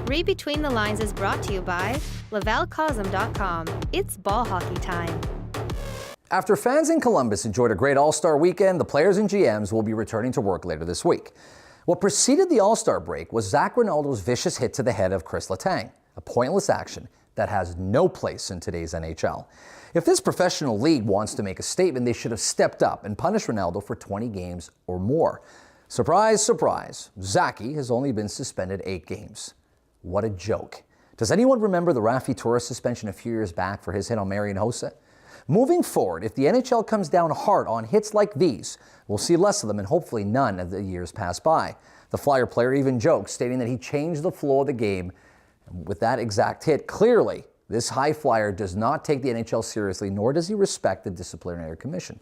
Read Between the Lines is brought to you by LavalCosm.com. It's ball hockey time. After fans in Columbus enjoyed a great All-Star weekend, the players and GMs will be returning to work later this week. What preceded the All-Star break was Zac Rinaldo's vicious hit to the head of Kris Letang, a pointless action that has no place in today's NHL. If this professional league wants to make a statement, they should have stepped up and punished Rinaldo for 20 games or more. Surprise, surprise, Zachy has only been suspended 8 games. What a joke. Does anyone remember the Raffi Torres suspension a few years back for his hit on Marian Hossa? Moving forward, if the NHL comes down hard on hits like these, we'll see less of them and hopefully none as the years pass by. The Flyer player even joked, stating that he changed the flow of the game with that exact hit. Clearly, this high flyer does not take the NHL seriously, nor does he respect the disciplinary commission.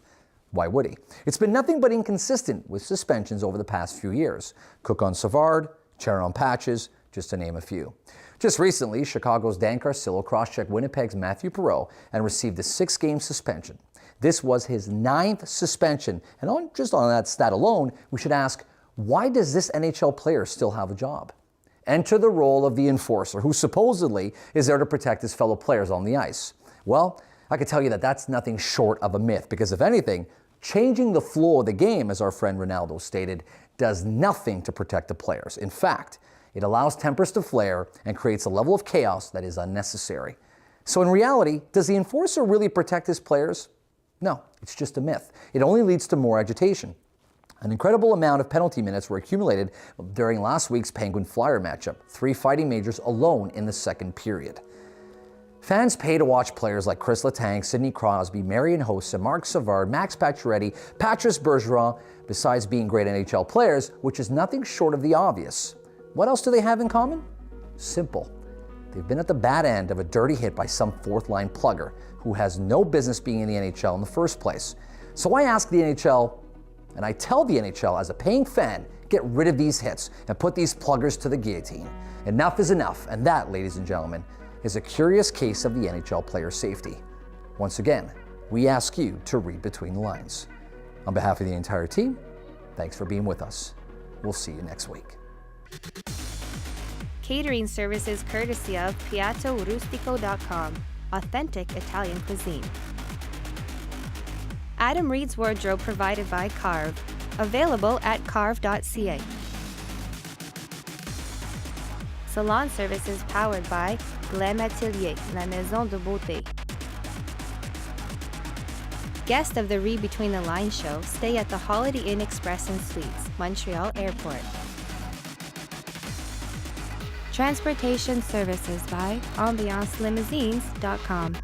Why would he? It's been nothing but inconsistent with suspensions over the past few years. Cook on Savard, Chara on Patches, just to name a few. Just recently, Chicago's Dan Carcillo cross-checked Winnipeg's Matthew Perreault and received a 6-game suspension. This was his 9th suspension, and just on that stat alone, we should ask, why does this NHL player still have a job? Enter the role of the enforcer, who supposedly is there to protect his fellow players on the ice. Well, I can tell you that that's nothing short of a myth, because if anything, changing the flow of the game, as our friend Rinaldo stated, does nothing to protect the players. In fact, it allows tempers to flare and creates a level of chaos that is unnecessary. So in reality, does the enforcer really protect his players? No, it's just a myth. It only leads to more agitation. An incredible amount of penalty minutes were accumulated during last week's Penguin Flyer matchup, 3 fighting majors alone in the second period. Fans pay to watch players like Kris Letang, Sidney Crosby, Marian Hossa, Marc Savard, Max Pacioretty, Patrice Bergeron, besides being great NHL players, which is nothing short of the obvious. What else do they have in common? Simple. They've been at the bad end of a dirty hit by some fourth-line plugger who has no business being in the NHL in the first place. So I ask the NHL, and I tell the NHL as a paying fan, get rid of these hits and put these pluggers to the guillotine. Enough is enough, and that, ladies and gentlemen, is a curious case of the NHL player safety. Once again, we ask you to read between the lines. On behalf of the entire team, thanks for being with us. We'll see you next week. Catering services courtesy of PiattoRustico.com, authentic Italian cuisine. Adam Reid's wardrobe provided by Carve, available at carve.ca. Salon services powered by Glam Atelier, la maison de beauté. Guest of the Read Between the Lines show, stay at the Holiday Inn Express and Suites, Montreal Airport. Transportation services by AmbianceLimousines.com.